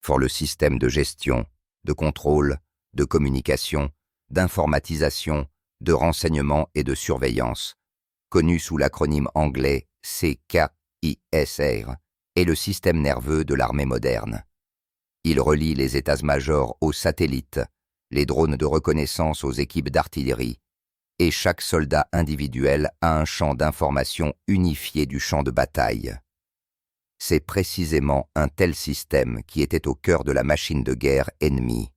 for le système de gestion, de contrôle, de communication, d'informatisation, de renseignement et de surveillance, connu sous l'acronyme anglais CKISR, est le système nerveux de l'armée moderne. Il relie les états-majors aux satellites, les drones de reconnaissance aux équipes d'artillerie, et chaque soldat individuel a un champ d'information unifié du champ de bataille. C'est précisément un tel système qui était au cœur de la machine de guerre ennemie,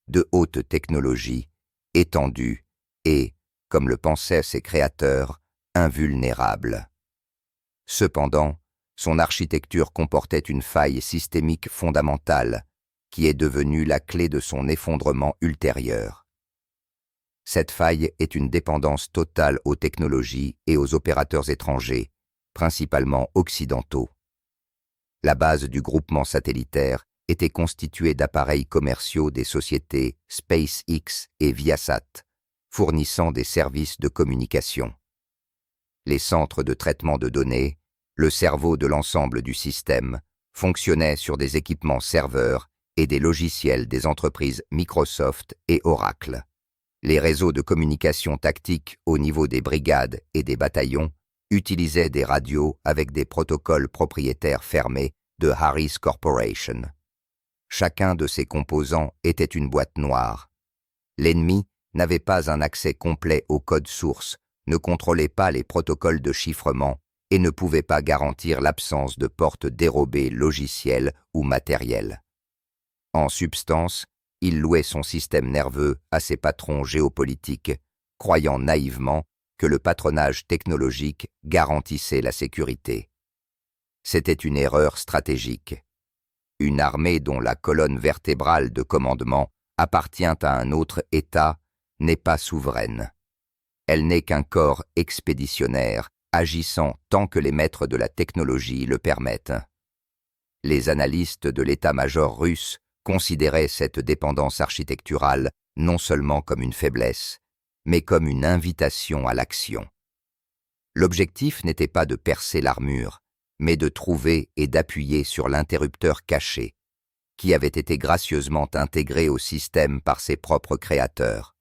de haute technologie, étendue et, comme le pensaient ses créateurs, invulnérable. Cependant, son architecture comportait une faille systémique fondamentale qui est devenue la clé de son effondrement ultérieur. Cette faille est une dépendance totale aux technologies et aux opérateurs étrangers, principalement occidentaux. La base du groupement satellitaire était constituée d'appareils commerciaux des sociétés SpaceX et Viasat, fournissant des services de communication. Les centres de traitement de données, le cerveau de l'ensemble du système, fonctionnaient sur des équipements serveurs et des logiciels des entreprises Microsoft et Oracle. Les réseaux de communication tactique au niveau des brigades et des bataillons utilisaient des radios avec des protocoles propriétaires fermés de Harris Corporation. Chacun de ces composants était une boîte noire. L'ennemi n'avait pas un accès complet au code source, ne contrôlait pas les protocoles de chiffrement et ne pouvait pas garantir l'absence de portes dérobées logicielles ou matérielles. En substance, il louait son système nerveux à ses patrons géopolitiques, croyant naïvement que le patronage technologique garantissait la sécurité. C'était une erreur stratégique. Une armée dont la colonne vertébrale de commandement appartient à un autre État n'est pas souveraine. Elle n'est qu'un corps expéditionnaire, agissant tant que les maîtres de la technologie le permettent. Les analystes de l'état-major russe considérait cette dépendance architecturale non seulement comme une faiblesse, mais comme une invitation à l'action. L'objectif n'était pas de percer l'armure, mais de trouver et d'appuyer sur l'interrupteur caché, qui avait été gracieusement intégré au système par ses propres créateurs.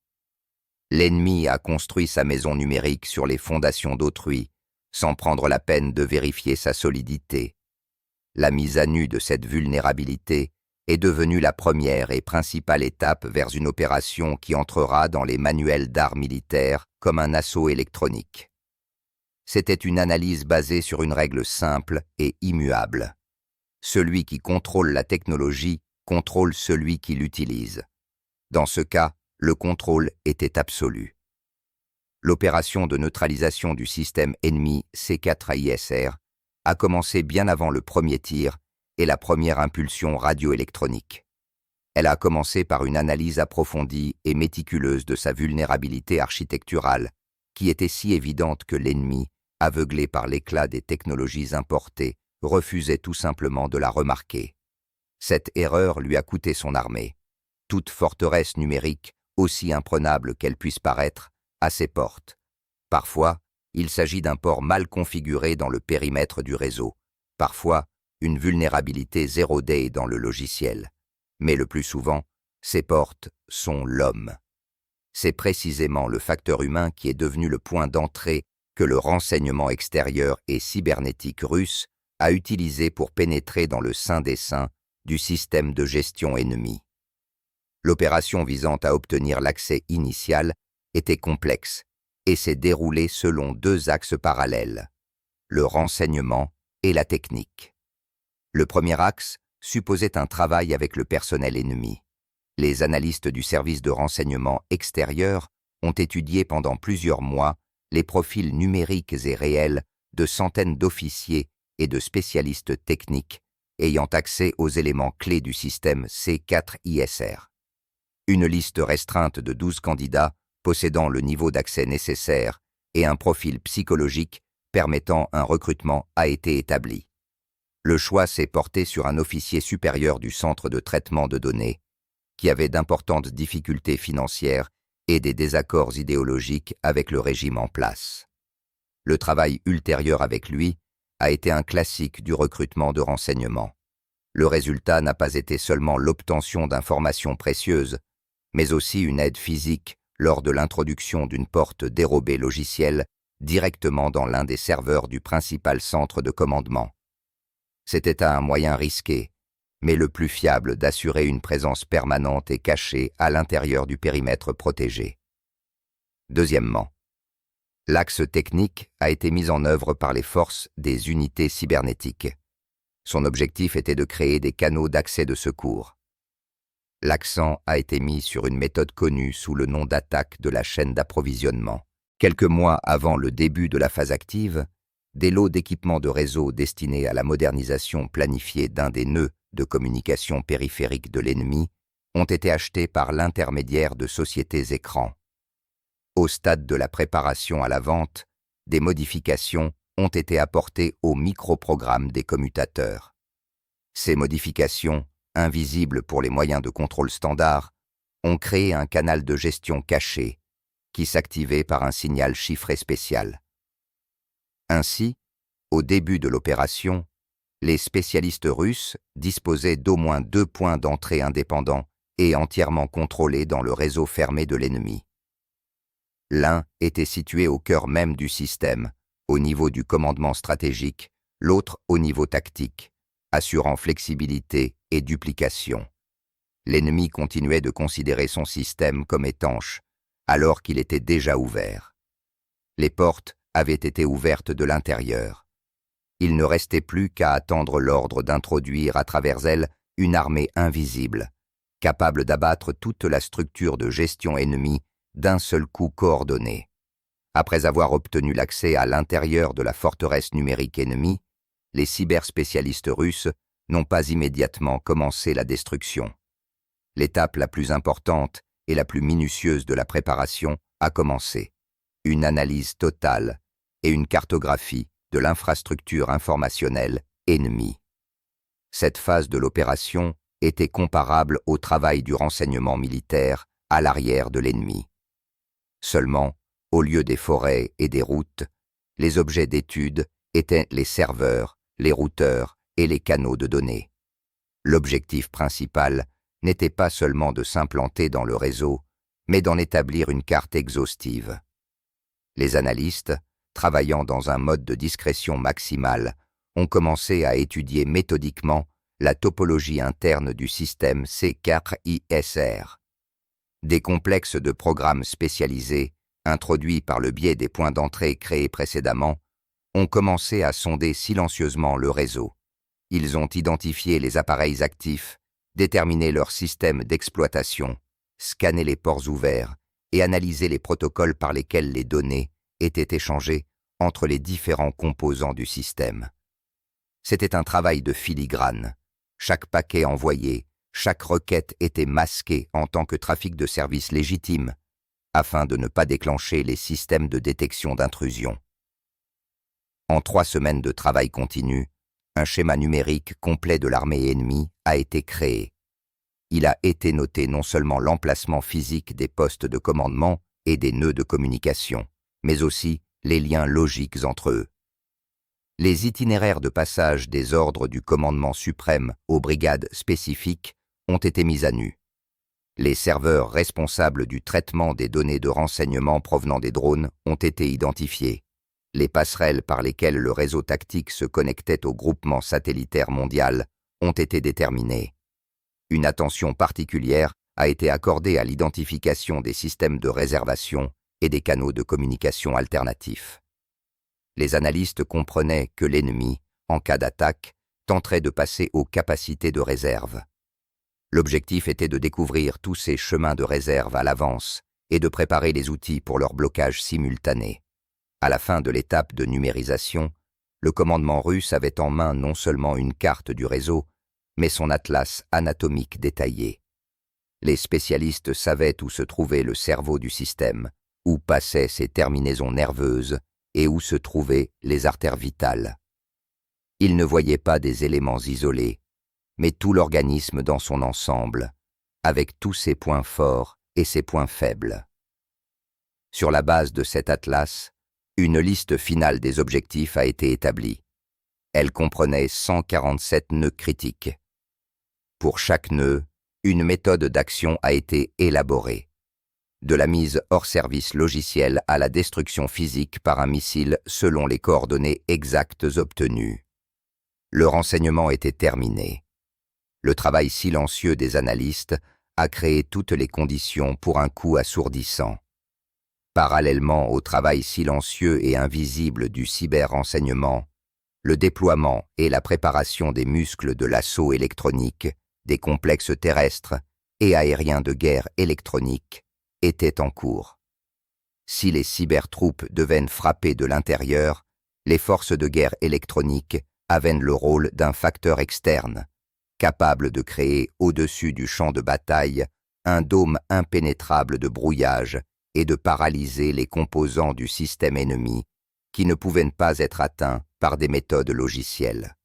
L'ennemi a construit sa maison numérique sur les fondations d'autrui, sans prendre la peine de vérifier sa solidité. La mise à nu de cette vulnérabilité est devenue la première et principale étape vers une opération qui entrera dans les manuels d'art militaire comme un assaut électronique. C'était une analyse basée sur une règle simple et immuable. Celui qui contrôle la technologie contrôle celui qui l'utilise. Dans ce cas, le contrôle était absolu. L'opération de neutralisation du système ennemi C4ISR a commencé bien avant le premier tir et la première impulsion radioélectronique. Elle a commencé par une analyse approfondie et méticuleuse de sa vulnérabilité architecturale, qui était si évidente que l'ennemi, aveuglé par l'éclat des technologies importées, refusait tout simplement de la remarquer. Cette erreur lui a coûté son armée. Toute forteresse numérique, aussi imprenable qu'elle puisse paraître, a ses portes. Parfois, il s'agit d'un port mal configuré dans le périmètre du réseau. Parfois, une vulnérabilité 0D dans le logiciel. Mais le plus souvent, ces portes sont l'homme. C'est précisément le facteur humain qui est devenu le point d'entrée que le renseignement extérieur et cybernétique russe a utilisé pour pénétrer dans le sein des seins du système de gestion ennemi. L'opération visant à obtenir l'accès initial était complexe et s'est déroulée selon deux axes parallèles, le renseignement et la technique. Le premier axe supposait un travail avec le personnel ennemi. Les analystes du service de renseignement extérieur ont étudié pendant plusieurs mois les profils numériques et réels de centaines d'officiers et de spécialistes techniques ayant accès aux éléments clés du système C4ISR. Une liste restreinte de 12 candidats possédant le niveau d'accès nécessaire et un profil psychologique permettant un recrutement a été établi. Le choix s'est porté sur un officier supérieur du centre de traitement de données, qui avait d'importantes difficultés financières et des désaccords idéologiques avec le régime en place. Le travail ultérieur avec lui a été un classique du recrutement de renseignement. Le résultat n'a pas été seulement l'obtention d'informations précieuses, mais aussi une aide physique lors de l'introduction d'une porte dérobée logicielle directement dans l'un des serveurs du principal centre de commandement. C'était un moyen risqué, mais le plus fiable d'assurer une présence permanente et cachée à l'intérieur du périmètre protégé. Deuxièmement, l'axe technique a été mis en œuvre par les forces des unités cybernétiques. Son objectif était de créer des canaux d'accès de secours. L'accent a été mis sur une méthode connue sous le nom d'attaque de la chaîne d'approvisionnement. Quelques mois avant le début de la phase active, des lots d'équipements de réseau destinés à la modernisation planifiée d'un des nœuds de communication périphérique de l'ennemi ont été achetés par l'intermédiaire de sociétés écrans. Au stade de la préparation à la vente, des modifications ont été apportées au microprogramme des commutateurs. Ces modifications, invisibles pour les moyens de contrôle standard, ont créé un canal de gestion caché qui s'activait par un signal chiffré spécial. Ainsi, au début de l'opération, les spécialistes russes disposaient d'au moins 2 points d'entrée indépendants et entièrement contrôlés dans le réseau fermé de l'ennemi. L'un était situé au cœur même du système, au niveau du commandement stratégique, l'autre au niveau tactique, assurant flexibilité et duplication. L'ennemi continuait de considérer son système comme étanche, alors qu'il était déjà ouvert. Les portes avaient été ouvertes de l'intérieur. Il ne restait plus qu'à attendre l'ordre d'introduire à travers elles une armée invisible, capable d'abattre toute la structure de gestion ennemie d'un seul coup coordonné. Après avoir obtenu l'accès à l'intérieur de la forteresse numérique ennemie, les cyberspécialistes russes n'ont pas immédiatement commencé la destruction. L'étape la plus importante et la plus minutieuse de la préparation a commencé. Une analyse totale et une cartographie de l'infrastructure informationnelle ennemie. Cette phase de l'opération était comparable au travail du renseignement militaire à l'arrière de l'ennemi. Seulement, au lieu des forêts et des routes, les objets d'étude étaient les serveurs, les routeurs et les canaux de données. L'objectif principal n'était pas seulement de s'implanter dans le réseau, mais d'en établir une carte exhaustive. Les analystes, travaillant dans un mode de discrétion maximale, ont commencé à étudier méthodiquement la topologie interne du système C4ISR. Des complexes de programmes spécialisés, introduits par le biais des points d'entrée créés précédemment, ont commencé à sonder silencieusement le réseau. Ils ont identifié les appareils actifs, déterminé leur système d'exploitation, scanné les ports ouverts et analysé les protocoles par lesquels les données étaient échangées entre les différents composants du système. C'était un travail de filigrane. Chaque paquet envoyé, chaque requête était masquée en tant que trafic de services légitime, afin de ne pas déclencher les systèmes de détection d'intrusion. En 3 semaines de travail continu, un schéma numérique complet de l'armée ennemie a été créé. Il a été noté non seulement l'emplacement physique des postes de commandement et des nœuds de communication, mais aussi les liens logiques entre eux. Les itinéraires de passage des ordres du commandement suprême aux brigades spécifiques ont été mis à nu. Les serveurs responsables du traitement des données de renseignement provenant des drones ont été identifiés. Les passerelles par lesquelles le réseau tactique se connectait au groupement satellitaire mondial ont été déterminées. Une attention particulière a été accordée à l'identification des systèmes de réservation et des canaux de communication alternatifs. Les analystes comprenaient que l'ennemi, en cas d'attaque, tenterait de passer aux capacités de réserve. L'objectif était de découvrir tous ces chemins de réserve à l'avance et de préparer les outils pour leur blocage simultané. À la fin de l'étape de numérisation, le commandement russe avait en main non seulement une carte du réseau, mais son atlas anatomique détaillé. Les spécialistes savaient où se trouvait le cerveau du système, où passaient ses terminaisons nerveuses et où se trouvaient les artères vitales. Ils ne voyaient pas des éléments isolés, mais tout l'organisme dans son ensemble, avec tous ses points forts et ses points faibles. Sur la base de cet atlas, une liste finale des objectifs a été établie. Elle comprenait 147 nœuds critiques, Pour chaque nœud, une méthode d'action a été élaborée. De la mise hors service logiciel à la destruction physique par un missile selon les coordonnées exactes obtenues. Le renseignement était terminé. Le travail silencieux des analystes a créé toutes les conditions pour un coup assourdissant. Parallèlement au travail silencieux et invisible du cyber-renseignement, le déploiement et la préparation des muscles de l'assaut électronique, des complexes terrestres et aériens de guerre électronique étaient en cours. Si les cybertroupes devaient frapper de l'intérieur, les forces de guerre électronique avaient le rôle d'un facteur externe, capable de créer au-dessus du champ de bataille un dôme impénétrable de brouillage et de paralyser les composants du système ennemi qui ne pouvaient pas être atteints par des méthodes logicielles.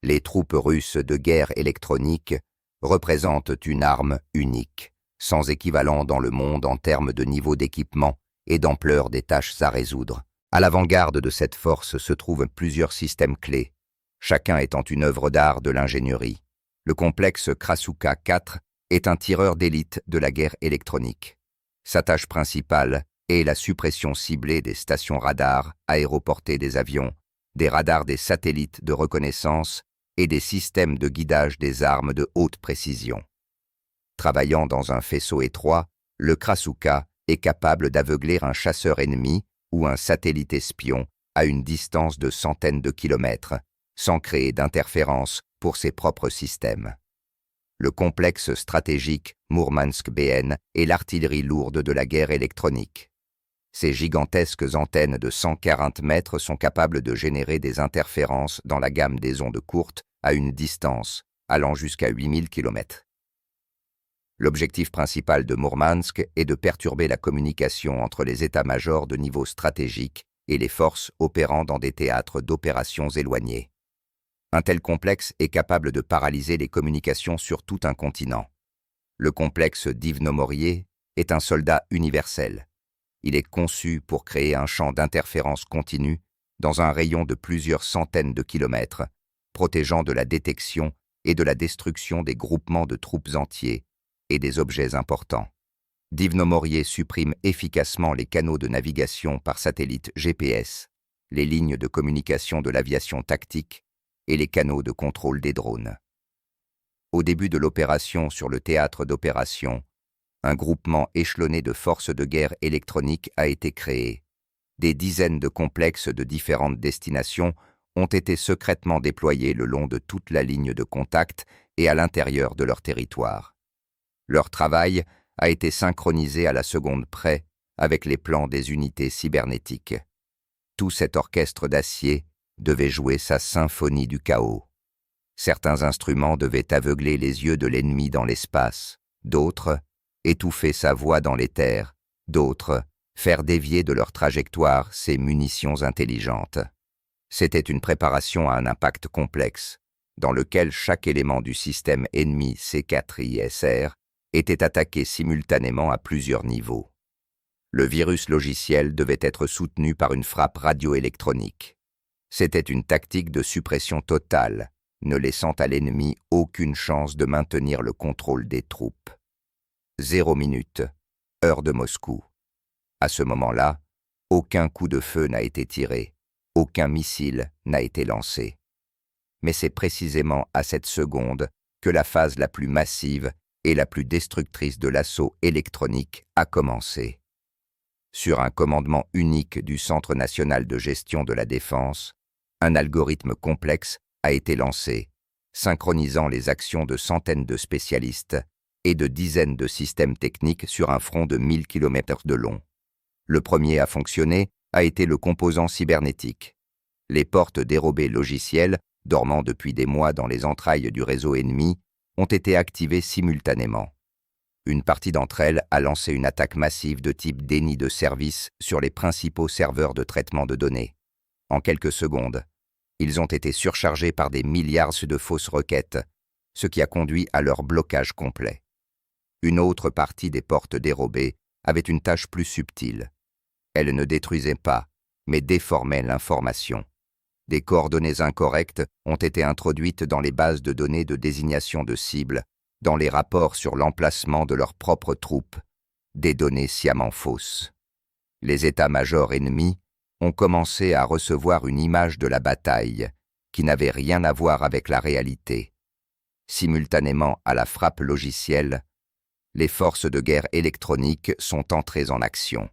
Les troupes russes de guerre électronique représentent une arme unique, sans équivalent dans le monde en termes de niveau d'équipement et d'ampleur des tâches à résoudre. À l'avant-garde de cette force se trouvent plusieurs systèmes clés, chacun étant une œuvre d'art de l'ingénierie. Le complexe Krasuka 4 est un tireur d'élite de la guerre électronique. Sa tâche principale est la suppression ciblée des stations radars aéroportées des avions, des radars des satellites de reconnaissance et des systèmes de guidage des armes de haute précision. Travaillant dans un faisceau étroit, le Krasuka est capable d'aveugler un chasseur ennemi ou un satellite espion à une distance de centaines de kilomètres, sans créer d'interférence pour ses propres systèmes. Le complexe stratégique Mourmansk-BN est l'artillerie lourde de la guerre électronique. Ces gigantesques antennes de 140 mètres sont capables de générer des interférences dans la gamme des ondes courtes à une distance allant jusqu'à 8000 km. L'objectif principal de Mourmansk est de perturber la communication entre les états-majors de niveau stratégique et les forces opérant dans des théâtres d'opérations éloignés. Un tel complexe est capable de paralyser les communications sur tout un continent. Le complexe Divno-Morier est un soldat universel. Il est conçu pour créer un champ d'interférence continu dans un rayon de plusieurs centaines de kilomètres, protégeant de la détection et de la destruction des groupements de troupes entiers et des objets importants. Divno-Morier supprime efficacement les canaux de navigation par satellite GPS, les lignes de communication de l'aviation tactique et les canaux de contrôle des drones. Au début de l'opération sur le théâtre d'opération, un groupement échelonné de forces de guerre électroniques a été créé. Des dizaines de complexes de différentes destinations ont été secrètement déployés le long de toute la ligne de contact et à l'intérieur de leur territoire. Leur travail a été synchronisé à la seconde près avec les plans des unités cybernétiques. Tout cet orchestre d'acier devait jouer sa symphonie du chaos. Certains instruments devaient aveugler les yeux de l'ennemi dans l'espace, d'autres étouffer sa voix dans l'éther, d'autres faire dévier de leur trajectoire ses munitions intelligentes. C'était une préparation à un impact complexe, dans lequel chaque élément du système ennemi C4ISR était attaqué simultanément à plusieurs niveaux. Le virus logiciel devait être soutenu par une frappe radioélectronique. C'était une tactique de suppression totale, ne laissant à l'ennemi aucune chance de maintenir le contrôle des troupes. 0 minute, heure de Moscou. À ce moment-là, aucun coup de feu n'a été tiré, aucun missile n'a été lancé. Mais c'est précisément à cette seconde que la phase la plus massive et la plus destructrice de l'assaut électronique a commencé. Sur un commandement unique du Centre national de gestion de la défense, un algorithme complexe a été lancé, synchronisant les actions de centaines de spécialistes et de dizaines de systèmes techniques sur un front de 1000 km de long. Le premier à fonctionner a été le composant cybernétique. Les portes dérobées logicielles, dormant depuis des mois dans les entrailles du réseau ennemi, ont été activées simultanément. Une partie d'entre elles a lancé une attaque massive de type déni de service sur les principaux serveurs de traitement de données. En quelques secondes, ils ont été surchargés par des milliards de fausses requêtes, ce qui a conduit à leur blocage complet. Une autre partie des portes dérobées avait une tâche plus subtile. Elle ne détruisait pas, mais déformait l'information. Des coordonnées incorrectes ont été introduites dans les bases de données de désignation de cibles, dans les rapports sur l'emplacement de leurs propres troupes, des données sciemment fausses. Les états-majors ennemis ont commencé à recevoir une image de la bataille qui n'avait rien à voir avec la réalité. Simultanément à la frappe logicielle, les forces de guerre électroniques sont entrées en action.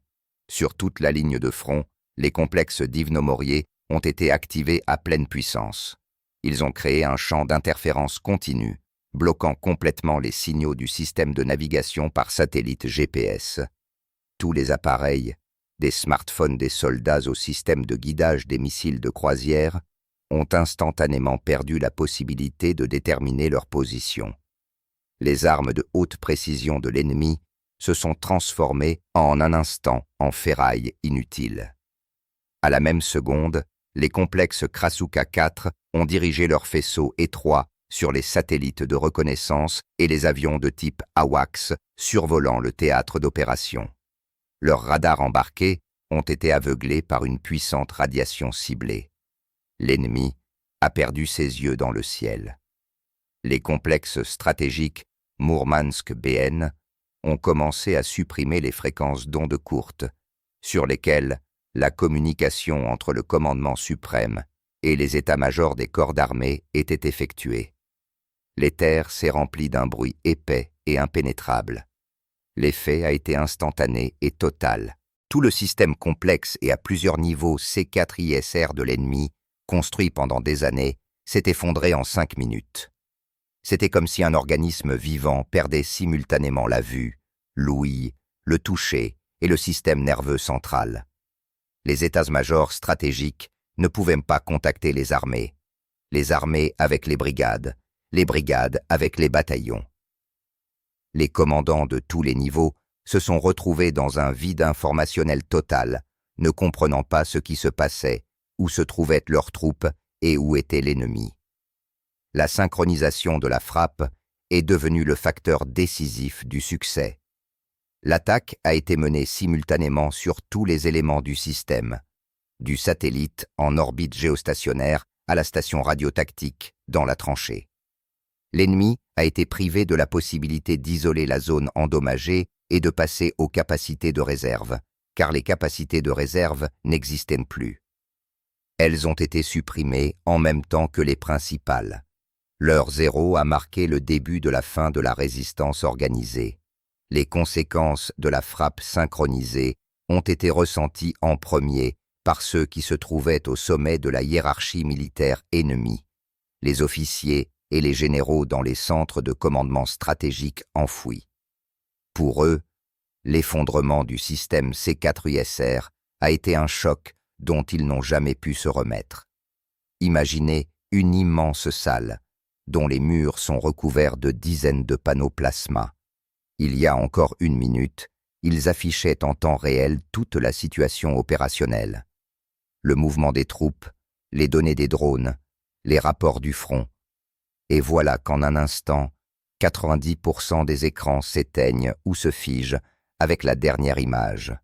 Sur toute la ligne de front, les complexes Divno-Morier ont été activés à pleine puissance. Ils ont créé un champ d'interférence continu, bloquant complètement les signaux du système de navigation par satellite GPS. Tous les appareils, des smartphones des soldats au système de guidage des missiles de croisière, ont instantanément perdu la possibilité de déterminer leur position. Les armes de haute précision de l'ennemi se sont transformées en un instant en ferraille inutile. À la même seconde, les complexes Krasuka 4 ont dirigé leurs faisceaux étroits sur les satellites de reconnaissance et les avions de type AWACS survolant le théâtre d'opération. Leurs radars embarqués ont été aveuglés par une puissante radiation ciblée. L'ennemi a perdu ses yeux dans le ciel. Les complexes stratégiques Mourmansk-BN ont commencé à supprimer les fréquences d'ondes courtes, sur lesquelles la communication entre le commandement suprême et les états-majors des corps d'armée était effectuée. L'éther s'est rempli d'un bruit épais et impénétrable. L'effet a été instantané et total. Tout le système complexe et à plusieurs niveaux C4ISR de l'ennemi, construit pendant des années, s'est effondré en 5 minutes. C'était comme si un organisme vivant perdait simultanément la vue, l'ouïe, le toucher et le système nerveux central. Les états-majors stratégiques ne pouvaient pas contacter les armées avec les brigades avec les bataillons. Les commandants de tous les niveaux se sont retrouvés dans un vide informationnel total, ne comprenant pas ce qui se passait, où se trouvaient leurs troupes et où était l'ennemi. La synchronisation de la frappe est devenue le facteur décisif du succès. L'attaque a été menée simultanément sur tous les éléments du système, du satellite en orbite géostationnaire à la station radiotactique dans la tranchée. L'ennemi a été privé de la possibilité d'isoler la zone endommagée et de passer aux capacités de réserve, car les capacités de réserve n'existaient plus. Elles ont été supprimées en même temps que les principales. L'heure zéro a marqué le début de la fin de la résistance organisée. Les conséquences de la frappe synchronisée ont été ressenties en premier par ceux qui se trouvaient au sommet de la hiérarchie militaire ennemie, les officiers et les généraux dans les centres de commandement stratégique enfouis. Pour eux, l'effondrement du système C4USR a été un choc dont ils n'ont jamais pu se remettre. Imaginez une immense salle, dont les murs sont recouverts de dizaines de panneaux plasma. Il y a encore 1 minute, ils affichaient en temps réel toute la situation opérationnelle. Le mouvement des troupes, les données des drones, les rapports du front. Et voilà qu'en un instant, 90% des écrans s'éteignent ou se figent avec la dernière image.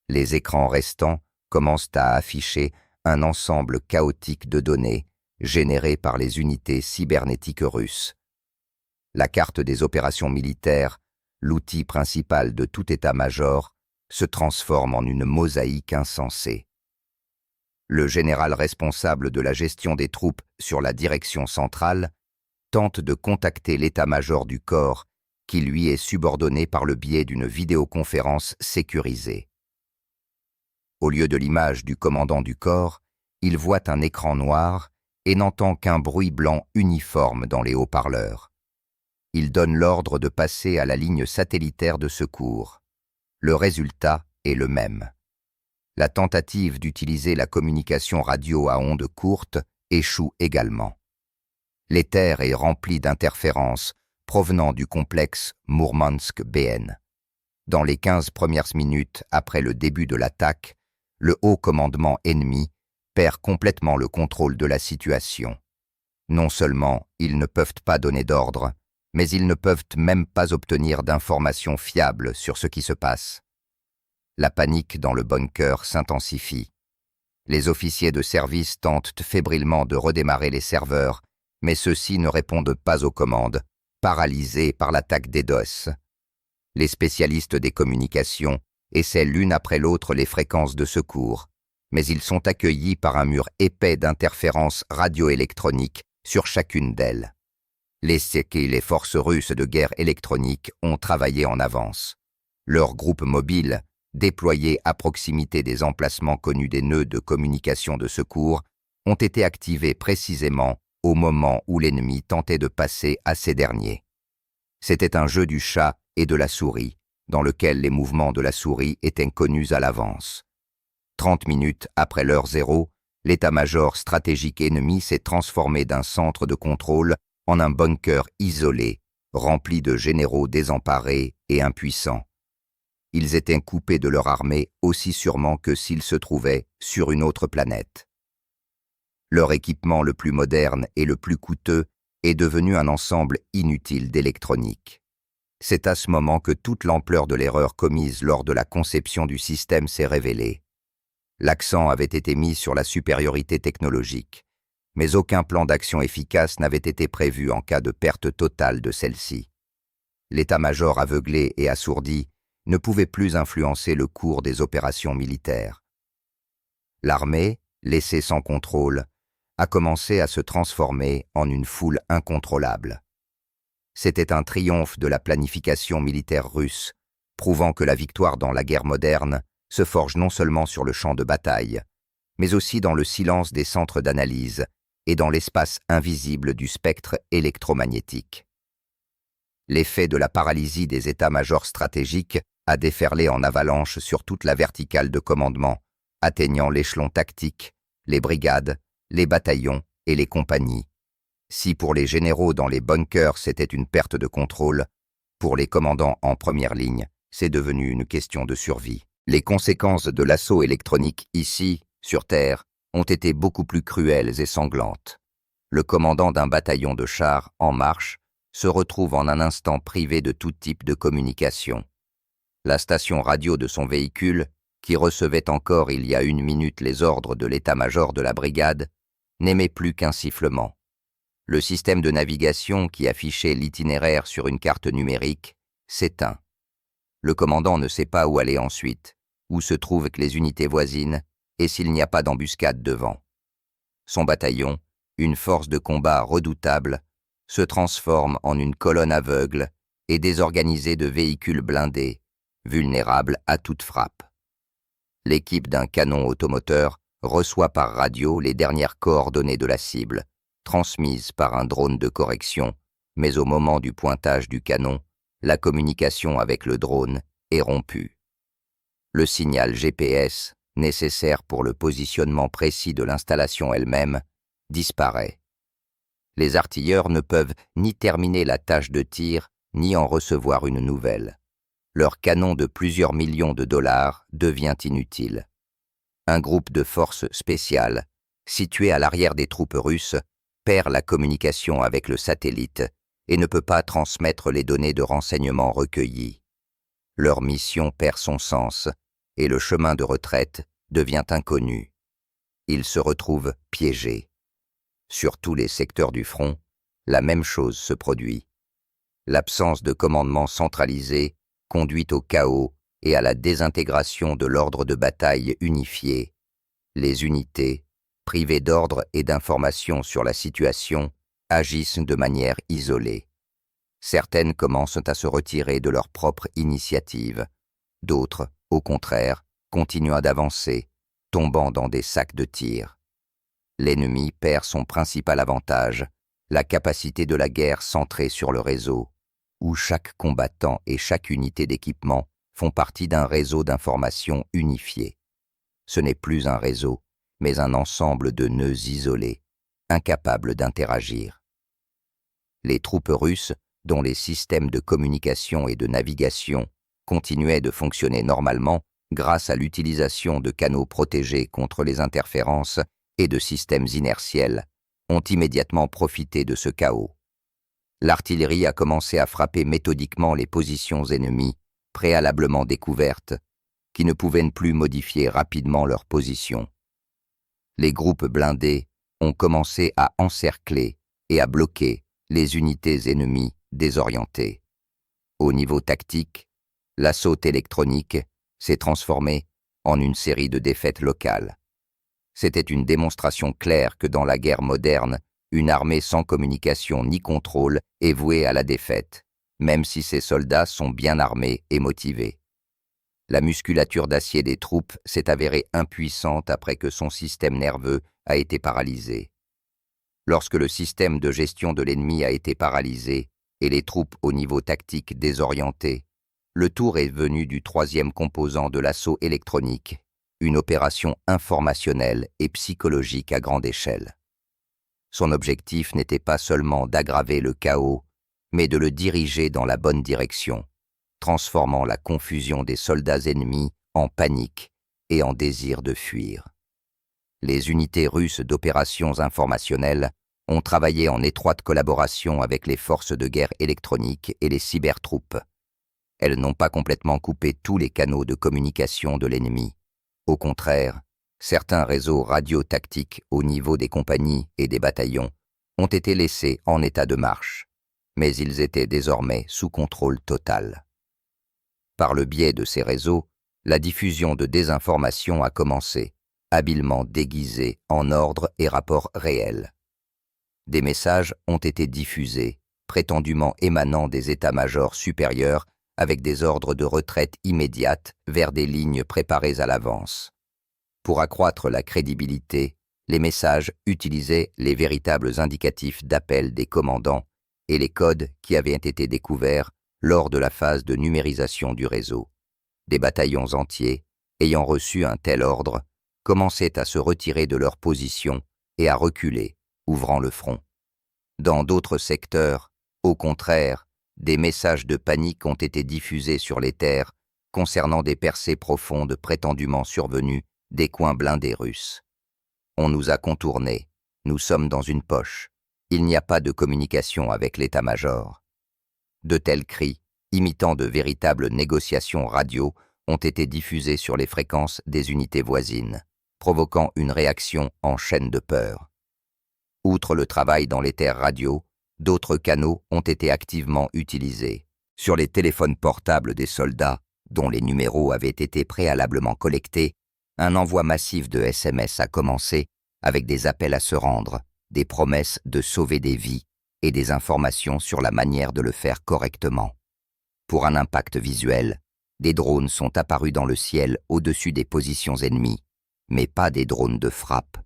Les écrans restants commencent à afficher un ensemble chaotique de données générées par les unités cybernétiques russes. La carte des opérations militaires, l'outil principal de tout état-major, se transforme en une mosaïque insensée. Le général responsable de la gestion des troupes sur la direction centrale tente de contacter l'état-major du corps qui lui est subordonné par le biais d'une vidéoconférence sécurisée. Au lieu de l'image du commandant du corps, il voit un écran noir et n'entend qu'un bruit blanc uniforme dans les haut-parleurs. Il donne l'ordre de passer à la ligne satellitaire de secours. Le résultat est le même. La tentative d'utiliser la communication radio à ondes courtes échoue également. L'éther est rempli d'interférences provenant du complexe Mourmansk-BN. Dans les 15 premières minutes après le début de l'attaque, le haut commandement ennemi perd complètement le contrôle de la situation. Non seulement ils ne peuvent pas donner d'ordre, mais ils ne peuvent même pas obtenir d'informations fiables sur ce qui se passe. La panique dans le bunker s'intensifie. Les officiers de service tentent fébrilement de redémarrer les serveurs, mais ceux-ci ne répondent pas aux commandes, paralysés par l'attaque des DOS. Les spécialistes des communications essaient l'une après l'autre les fréquences de secours, mais ils sont accueillis par un mur épais d'interférences radioélectroniques sur chacune d'elles. Les SEC et les forces russes de guerre électronique ont travaillé en avance. Leurs groupes mobiles, déployés à proximité des emplacements connus des nœuds de communication de secours, ont été activés précisément au moment où l'ennemi tentait de passer à ces derniers. C'était un jeu du chat et de la souris, dans lequel les mouvements de la souris étaient connus à l'avance. 30 minutes après l'heure zéro, l'état-major stratégique ennemi s'est transformé d'un centre de contrôle en un bunker isolé, rempli de généraux désemparés et impuissants. Ils étaient coupés de leur armée aussi sûrement que s'ils se trouvaient sur une autre planète. Leur équipement le plus moderne et le plus coûteux est devenu un ensemble inutile d'électronique. C'est à ce moment que toute l'ampleur de l'erreur commise lors de la conception du système s'est révélée. L'accent avait été mis sur la supériorité technologique, mais aucun plan d'action efficace n'avait été prévu en cas de perte totale de celle-ci. L'état-major aveuglé et assourdi ne pouvait plus influencer le cours des opérations militaires. L'armée, laissée sans contrôle, a commencé à se transformer en une foule incontrôlable. C'était un triomphe de la planification militaire russe, prouvant que la victoire dans la guerre moderne se forge non seulement sur le champ de bataille, mais aussi dans le silence des centres d'analyse et dans l'espace invisible du spectre électromagnétique. L'effet de la paralysie des états-majors stratégiques a déferlé en avalanche sur toute la verticale de commandement, atteignant l'échelon tactique, les brigades, les bataillons et les compagnies. Si pour les généraux dans les bunkers c'était une perte de contrôle, pour les commandants en première ligne, c'est devenu une question de survie. Les conséquences de l'assaut électronique ici, sur Terre, ont été beaucoup plus cruelles et sanglantes. Le commandant d'un bataillon de chars en marche se retrouve en un instant privé de tout type de communication. La station radio de son véhicule, qui recevait encore il y a une minute les ordres de l'état-major de la brigade, n'émet plus qu'un sifflement. Le système de navigation qui affichait l'itinéraire sur une carte numérique s'éteint. Le commandant ne sait pas où aller ensuite, où se trouvent les unités voisines et s'il n'y a pas d'embuscade devant. Son bataillon, une force de combat redoutable, se transforme en une colonne aveugle et désorganisée de véhicules blindés, vulnérables à toute frappe. L'équipe d'un canon automoteur reçoit par radio les dernières coordonnées de la cible, transmises par un drone de correction, mais au moment du pointage du canon, la communication avec le drone est rompue. Le signal GPS, nécessaire pour le positionnement précis de l'installation elle-même, disparaît. Les artilleurs ne peuvent ni terminer la tâche de tir, ni en recevoir une nouvelle. Leur canon de plusieurs millions de dollars devient inutile. Un groupe de forces spéciales, situé à l'arrière des troupes russes, perd la communication avec le satellite et ne peut pas transmettre les données de renseignement recueillies. Leur mission perd son sens et le chemin de retraite devient inconnu. Ils se retrouvent piégés. Sur tous les secteurs du front, la même chose se produit. L'absence de commandement centralisé conduit au chaos et à la désintégration de l'ordre de bataille unifié. Les unités, privées d'ordre et d'informations sur la situation, agissent de manière isolée. Certaines commencent à se retirer de leur propre initiative. D'autres, au contraire, continuent d'avancer, tombant dans des sacs de tir. L'ennemi perd son principal avantage, la capacité de la guerre centrée sur le réseau, où chaque combattant et chaque unité d'équipement font partie d'un réseau d'informations unifié. Ce n'est plus un réseau, mais un ensemble de nœuds isolés, incapables d'interagir. Les troupes russes, dont les systèmes de communication et de navigation continuaient de fonctionner normalement grâce à l'utilisation de canaux protégés contre les interférences et de systèmes inertiels, ont immédiatement profité de ce chaos. L'artillerie a commencé à frapper méthodiquement les positions ennemies, préalablement découvertes, qui ne pouvaient plus modifier rapidement leur position. Les groupes blindés ont commencé à encercler et à bloquer les unités ennemies désorientées. Au niveau tactique, l'assaut électronique s'est transformé en une série de défaites locales. C'était une démonstration claire que dans la guerre moderne, une armée sans communication ni contrôle est vouée à la défaite, même si ses soldats sont bien armés et motivés. La musculature d'acier des troupes s'est avérée impuissante après que son système nerveux a été paralysé. Lorsque le système de gestion de l'ennemi a été paralysé et les troupes au niveau tactique désorientées, le tour est venu du troisième composant de l'assaut électronique, une opération informationnelle et psychologique à grande échelle. Son objectif n'était pas seulement d'aggraver le chaos, mais de le diriger dans la bonne direction, transformant la confusion des soldats ennemis en panique et en désir de fuir. Les unités russes d'opérations informationnelles ont travaillé en étroite collaboration avec les forces de guerre électroniques et les cybertroupes. Elles n'ont pas complètement coupé tous les canaux de communication de l'ennemi. Au contraire, certains réseaux radio-tactiques au niveau des compagnies et des bataillons ont été laissés en état de marche, mais ils étaient désormais sous contrôle total. Par le biais de ces réseaux, la diffusion de désinformation a commencé, habilement déguisée en ordre et rapports réels. Des messages ont été diffusés, prétendument émanant des états-majors supérieurs, avec des ordres de retraite immédiate vers des lignes préparées à l'avance. Pour accroître la crédibilité, les messages utilisaient les véritables indicatifs d'appel des commandants et les codes qui avaient été découverts lors de la phase de numérisation du réseau. Des bataillons entiers, ayant reçu un tel ordre, commençaient à se retirer de leur position et à reculer, ouvrant le front. Dans d'autres secteurs, au contraire, des messages de panique ont été diffusés sur les terres concernant des percées profondes prétendument survenues des coins blindés russes. On nous a contournés, nous sommes dans une poche, il n'y a pas de communication avec l'état-major. De tels cris, imitant de véritables négociations radio, ont été diffusés sur les fréquences des unités voisines, provoquant une réaction en chaîne de peur. Outre le travail dans les terres radio, d'autres canaux ont été activement utilisés. Sur les téléphones portables des soldats, dont les numéros avaient été préalablement collectés, un envoi massif de SMS a commencé avec des appels à se rendre, des promesses de sauver des vies et des informations sur la manière de le faire correctement. Pour un impact visuel, des drones sont apparus dans le ciel au-dessus des positions ennemies, mais pas des drones de frappe,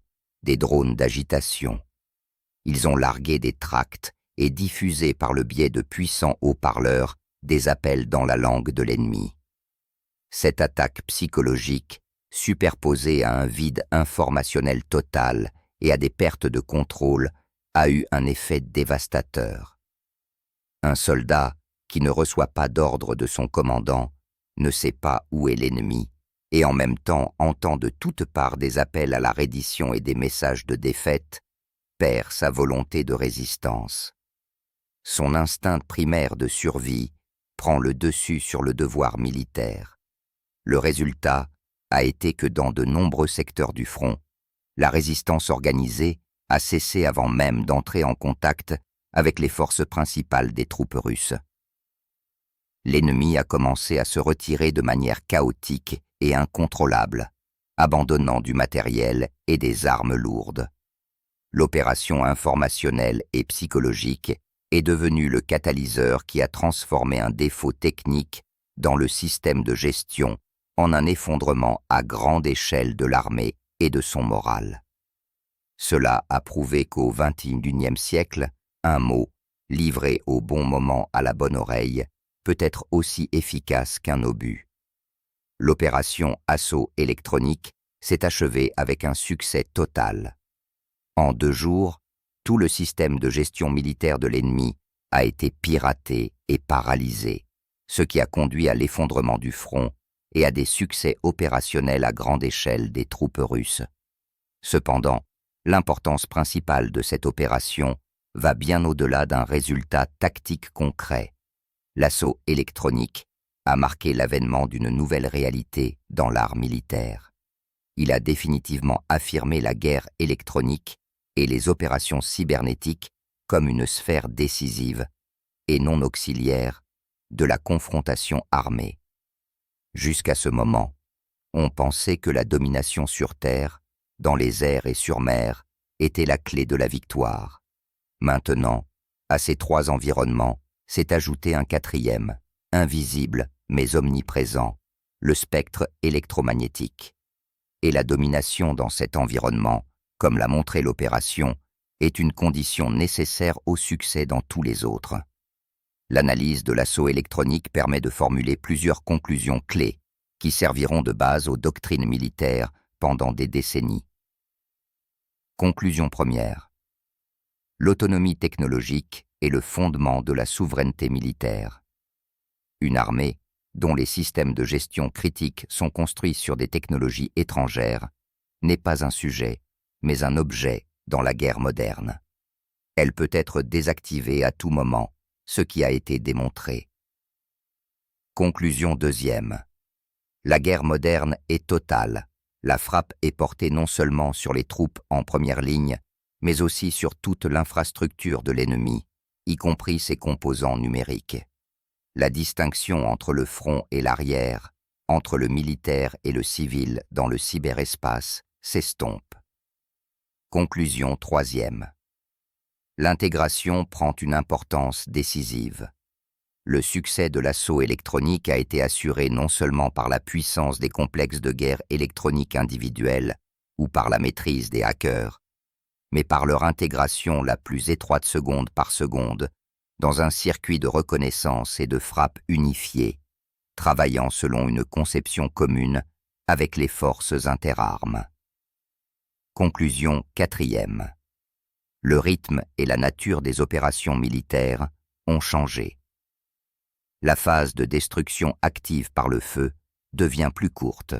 des drones d'agitation. Ils ont largué des tracts et diffusé par le biais de puissants haut-parleurs des appels dans la langue de l'ennemi. Cette attaque psychologique, superposée à un vide informationnel total et à des pertes de contrôle, a eu un effet dévastateur. Un soldat qui ne reçoit pas d'ordre de son commandant ne sait pas où est l'ennemi et en même temps entend de toutes parts des appels à la reddition et des messages de défaite, perd sa volonté de résistance. Son instinct primaire de survie prend le dessus sur le devoir militaire. Le résultat a été que dans de nombreux secteurs du front, la résistance organisée a cessé avant même d'entrer en contact avec les forces principales des troupes russes. L'ennemi a commencé à se retirer de manière chaotique et incontrôlable, abandonnant du matériel et des armes lourdes. L'opération informationnelle et psychologique est devenue le catalyseur qui a transformé un défaut technique dans le système de gestion en un effondrement à grande échelle de l'armée et de son moral. Cela a prouvé qu'au XXIe siècle, un mot, livré au bon moment à la bonne oreille, peut être aussi efficace qu'un obus. L'opération assaut électronique s'est achevée avec un succès total. En 2 jours, tout le système de gestion militaire de l'ennemi a été piraté et paralysé, ce qui a conduit à l'effondrement du front et à des succès opérationnels à grande échelle des troupes russes. Cependant, l'importance principale de cette opération va bien au-delà d'un résultat tactique concret. L'assaut électronique a marqué l'avènement d'une nouvelle réalité dans l'art militaire. il a définitivement affirmé la guerre électronique et les opérations cybernétiques comme une sphère décisive et non auxiliaire de la confrontation armée. Jusqu'à ce moment, on pensait que la domination sur Terre, dans les airs et sur mer, était la clé de la victoire. Maintenant, à ces trois environnements, s'est ajouté un quatrième, invisible mais omniprésent, le spectre électromagnétique. Et la domination dans cet environnement, comme l'a montré l'opération, est une condition nécessaire au succès dans tous les autres. L'analyse de l'assaut électronique permet de formuler plusieurs conclusions clés qui serviront de base aux doctrines militaires pendant des décennies. Conclusion première. L'autonomie technologique est le fondement de la souveraineté militaire. Une armée, dont les systèmes de gestion critiques sont construits sur des technologies étrangères, n'est pas un sujet, mais un objet dans la guerre moderne. Elle peut être désactivée à tout moment, ce qui a été démontré. Conclusion deuxième. La guerre moderne est totale. La frappe est portée non seulement sur les troupes en première ligne, mais aussi sur toute l'infrastructure de l'ennemi, y compris ses composants numériques. La distinction entre le front et l'arrière, entre le militaire et le civil dans le cyberespace, s'estompe. Conclusion troisième. L'intégration prend une importance décisive. Le succès de l'assaut électronique a été assuré non seulement par la puissance des complexes de guerre électronique individuels ou par la maîtrise des hackers, mais par leur intégration la plus étroite seconde par seconde dans un circuit de reconnaissance et de frappe unifié, travaillant selon une conception commune avec les forces interarmes. Conclusion quatrième. Le rythme et la nature des opérations militaires ont changé. La phase de destruction active par le feu devient plus courte.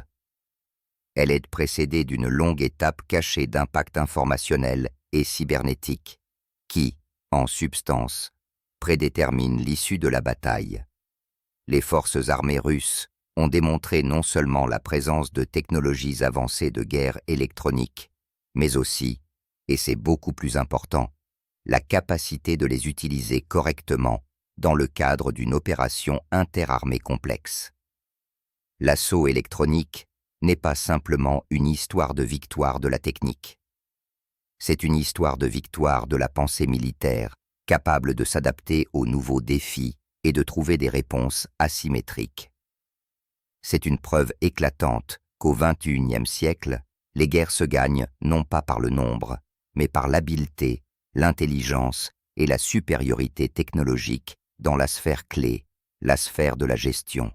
Elle est précédée d'une longue étape cachée d'impact informationnel et cybernétique qui, en substance, prédétermine l'issue de la bataille. Les forces armées russes ont démontré non seulement la présence de technologies avancées de guerre électronique, mais aussi, et c'est beaucoup plus important, la capacité de les utiliser correctement dans le cadre d'une opération interarmée complexe. L'assaut électronique n'est pas simplement une histoire de victoire de la technique. C'est une histoire de victoire de la pensée militaire, capable de s'adapter aux nouveaux défis et de trouver des réponses asymétriques. C'est une preuve éclatante qu'au XXIe siècle, les guerres se gagnent non pas par le nombre, mais par l'habileté, l'intelligence et la supériorité technologique dans la sphère clé, la sphère de la gestion.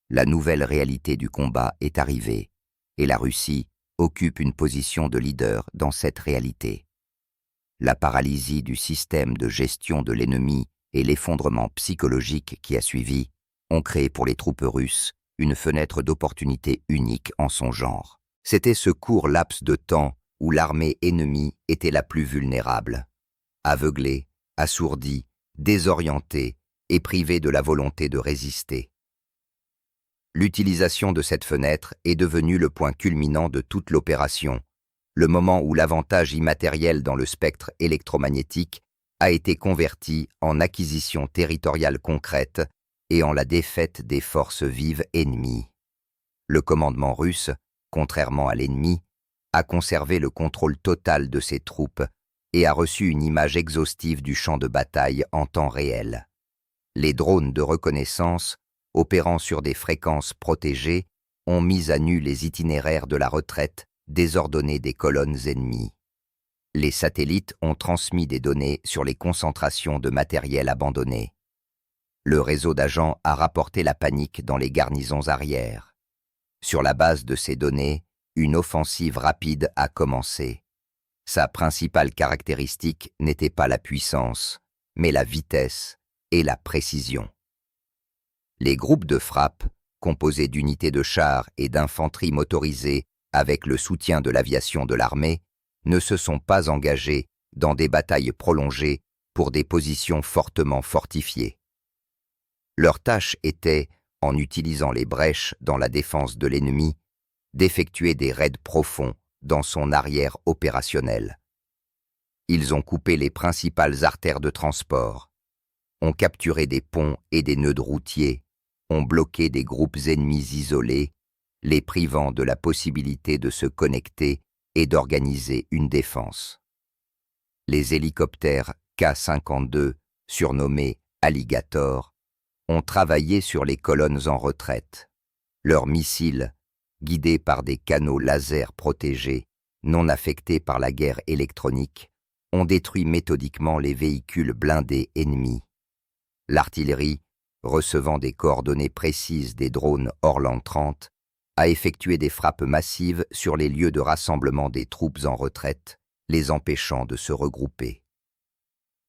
La nouvelle réalité du combat est arrivée, et la Russie occupe une position de leader dans cette réalité. La paralysie du système de gestion de l'ennemi et l'effondrement psychologique qui a suivi ont créé pour les troupes russes une fenêtre d'opportunité unique en son genre. C'était ce court laps de temps où l'armée ennemie était la plus vulnérable, aveuglée, assourdie, désorientée et privée de la volonté de résister. L'utilisation de cette fenêtre est devenue le point culminant de toute l'opération, le moment où l'avantage immatériel dans le spectre électromagnétique a été converti en acquisition territoriale concrète et en la défaite des forces vives ennemies. Le commandement russe, contrairement à l'ennemi, a conservé le contrôle total de ses troupes et a reçu une image exhaustive du champ de bataille en temps réel. Les drones de reconnaissance, opérant sur des fréquences protégées, ont mis à nu les itinéraires de la retraite désordonnée des colonnes ennemies. Les satellites ont transmis des données sur les concentrations de matériel abandonné. Le réseau d'agents a rapporté la panique dans les garnisons arrières. Sur la base de ces données, une offensive rapide a commencé. Sa principale caractéristique n'était pas la puissance, mais la vitesse et la précision. Les groupes de frappe, composés d'unités de chars et d'infanterie motorisée avec le soutien de l'aviation de l'armée, ne se sont pas engagés dans des batailles prolongées pour des positions fortement fortifiées. Leur tâche était, en utilisant les brèches dans la défense de l'ennemi, d'effectuer des raids profonds dans son arrière opérationnel. Ils ont coupé les principales artères de transport, ont capturé des ponts et des nœuds routiers, ont bloqué des groupes ennemis isolés, les privant de la possibilité de se connecter et d'organiser une défense. Les hélicoptères K-52, surnommés Alligator, ont travaillé sur les colonnes en retraite. Leurs missiles, guidés par des canaux laser protégés, non affectés par la guerre électronique, ont détruit méthodiquement les véhicules blindés ennemis. L'artillerie, recevant des coordonnées précises des drones Orlan 30, a effectué des frappes massives sur les lieux de rassemblement des troupes en retraite, les empêchant de se regrouper.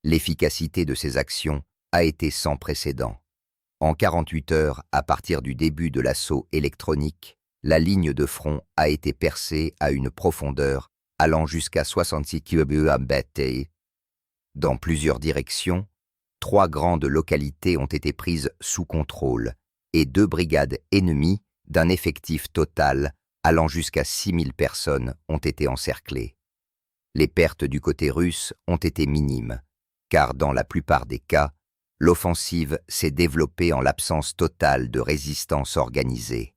L'efficacité de ces actions a été sans précédent. En 48 heures, à partir du début de l'assaut électronique, la ligne de front a été percée à une profondeur allant jusqu'à 66 km. Dans plusieurs directions, 3 grandes localités ont été prises sous contrôle et 2 brigades ennemies d'un effectif total allant jusqu'à 6000 personnes ont été encerclées. Les pertes du côté russe ont été minimes, car dans la plupart des cas, l'offensive s'est développée en l'absence totale de résistance organisée.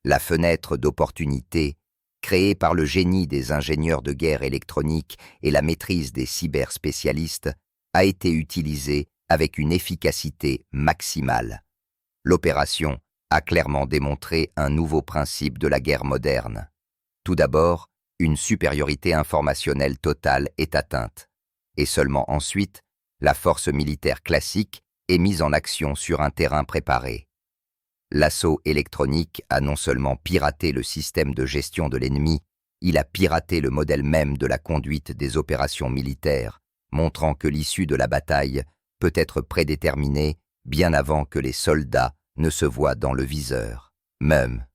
La fenêtre d'opportunité, créée par le génie des ingénieurs de guerre électronique et la maîtrise des cyberspécialistes, a été utilisée avec une efficacité maximale. L'opération a clairement démontré un nouveau principe de la guerre moderne. Tout d'abord, une supériorité informationnelle totale est atteinte, et seulement ensuite, la force militaire classique est mise en action sur un terrain préparé. L'assaut électronique a non seulement piraté le système de gestion de l'ennemi, il a piraté le modèle même de la conduite des opérations militaires, montrant que l'issue de la bataille peut être prédéterminée bien avant que les soldats ne se voient dans le viseur. Même